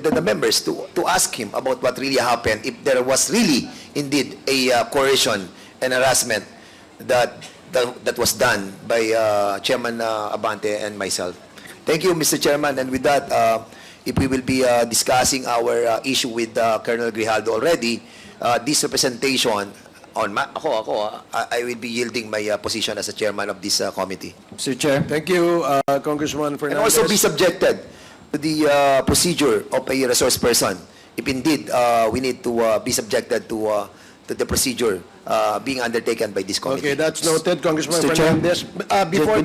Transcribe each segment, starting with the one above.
wanted the members to ask him about what really happened, if there was really, indeed, a coercion and harassment that was done by Chairman Abante and myself. Thank you, Mr. Chairman. And with that, if we will be discussing our issue with Colonel Grijaldo already, this representation on I will be yielding my position as a chairman of this committee. Mr. Chair. Thank you, Congressman Fernandez. And also be subjected to the procedure of a resource person. If indeed we need to be subjected to the procedure being undertaken by this committee. Okay, that's noted, Congressman Mr. Chair. Fernandez. Before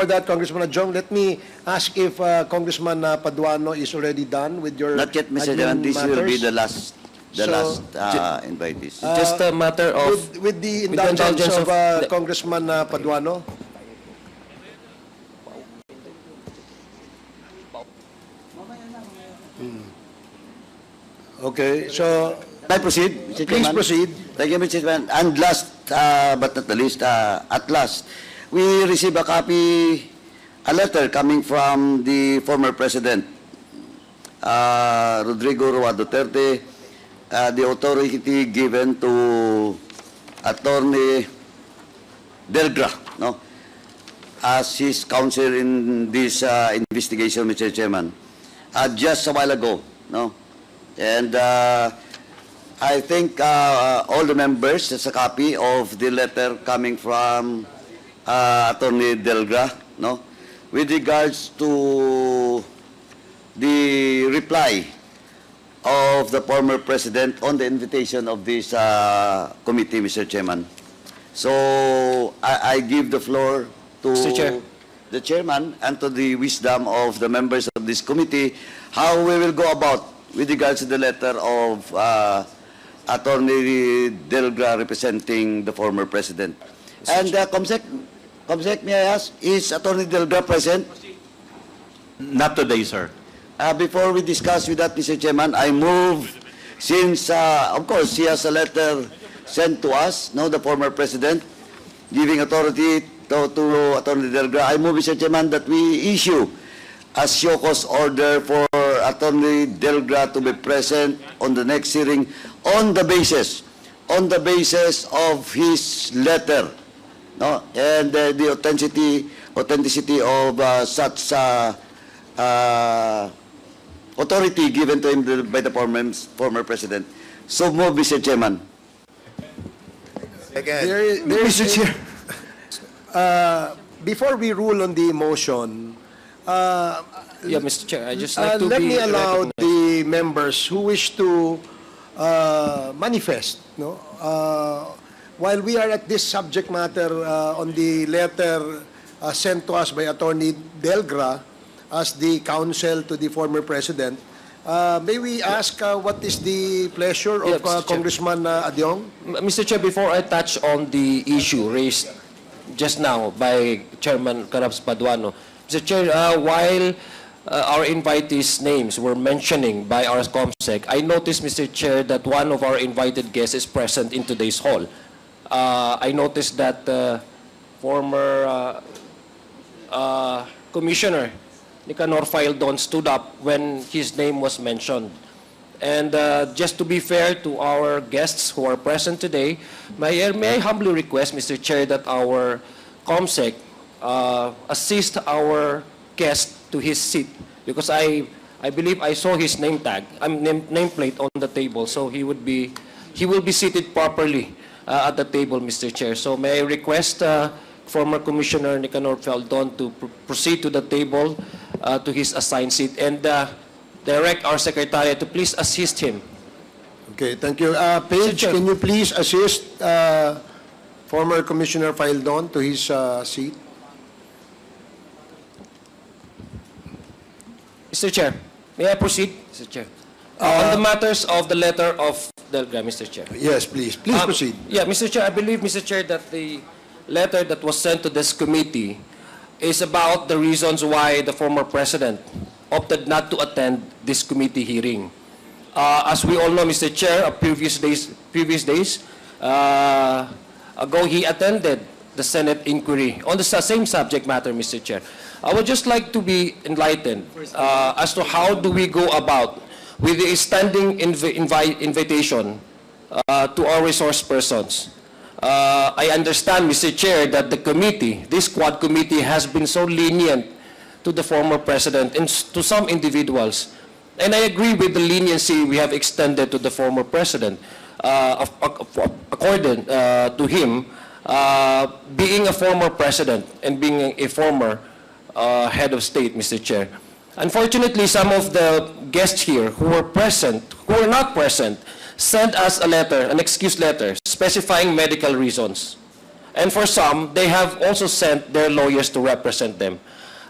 that, Congressman Adjong, let me ask if Congressman Paduano is already done with your Not yet, Mr. Chairman. This will be the last invitees. Just a matter of... With the indulgence of Congressman Paduano. Okay, so... Can I proceed, Mr. Please Chairman? proceed. Thank you, Mr. Chairman. And last, but not the least, at last, we received a letter coming from the former President, Rodrigo Roa Duterte, the authority given to Attorney Delgra, no, as his counsel in this investigation, Mr. Chairman, just a while ago, no, and I think all the members, there's a copy of the letter coming from Attorney Delgra, no, with regards to the reply of the former president on the invitation of this committee, Mr. Chairman. So I give the floor to the chairman and to the wisdom of the members of this committee how we will go about with regards to the letter of Attorney Delgra representing the former president. And Comsec, may I ask, is Attorney Delgra present? Not today, sir. Before we discuss with that, Mr. Chairman, I move, since, of course, he has a letter sent to us, no, the former president, giving authority to Attorney Delgra, I move, Mr. Chairman, that we issue a show cause order for Attorney Delgra to be present on the next hearing on the basis of his letter, no, and the authenticity of such authority given to him by the former president. So move, Mr. Chairman. Again, Mr. Chair, before we rule on the motion, Yeah, Mr. Chair, I just like to let be me allow recognized. the members who wish to manifest, no, while we are at this subject matter on the letter sent to us by Attorney Delgra as the counsel to the former president, may we ask what is the pleasure of Yeah, Mr. Chair. Congressman Adyong? Mr. Chair, before I touch on the issue raised just now by Chairman Carabs Paduano, Mr. Chair, while our invitees' names were mentioning by our COMSEC, I noticed, Mr. Chair, that one of our invited guests is present in today's hall. I noticed that former Commissioner Nicanor Faildon stood up when his name was mentioned. And just to be fair to our guests who are present today, may I humbly request, Mr. Chair, that our COMSEC assist our guest to his seat, because I believe I saw his name tag, nameplate on the table, so he will be seated properly at the table, Mr. Chair. So may I request former Commissioner Nicanor Faildon to proceed to the table to his assigned seat and direct our Secretary to please assist him. Okay, thank you. Paige, can you please assist former Commissioner Faildon to his seat? Mr. Chair, may I proceed, Mr. Chair? On the matters of the letter of Delgra, Mr. Chair. Yes, please. Please proceed. Yeah, Mr. Chair, I believe, Mr. Chair, that the letter that was sent to this committee is about the reasons why the former president opted not to attend this committee hearing. As we all know, Mr. Chair, previous days ago, he attended the Senate inquiry on the same subject matter, Mr. Chair. I would just like to be enlightened as to how do we go about with the standing invitation to our resource persons. I understand, Mr. Chair, that the committee, this Quad committee, has been so lenient to the former president and to some individuals. And I agree with the leniency we have extended to the former president, according to him, being a former president and being a former head of state, Mr. Chair. Unfortunately, some of the guests here who were present, who were not present, sent us a letter, an excuse letter, specifying medical reasons. And for some, they have also sent their lawyers to represent them.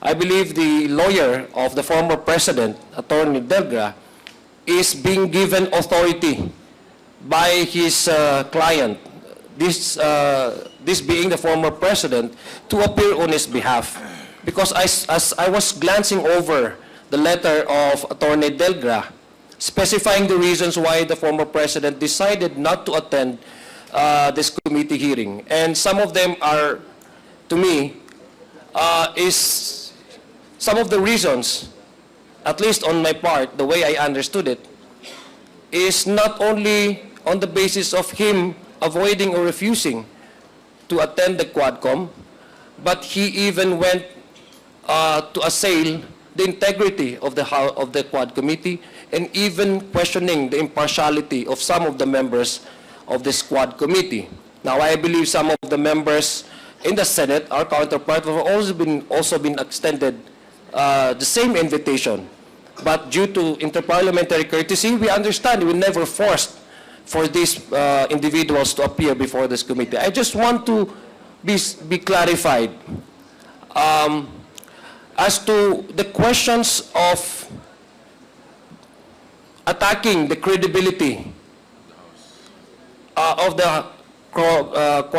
I believe the lawyer of the former president, Attorney Delgra, is being given authority by his client, this being the former president, to appear on his behalf. Because as I was glancing over the letter of Attorney Delgra, specifying the reasons why the former president decided not to attend this committee hearing. And some of them are, to me, some of the reasons, at least on my part, the way I understood it, is not only on the basis of him avoiding or refusing to attend the Quadcom, but he even went to assail the integrity of the Quad Committee and even questioning the impartiality of some of the members of this Quad Committee. Now, I believe some of the members in the Senate, our counterpart, have also been extended the same invitation. But due to interparliamentary courtesy, we understand we never forced for these individuals to appear before this committee. I just want to be clarified as to the questions of attacking the credibility of the Quad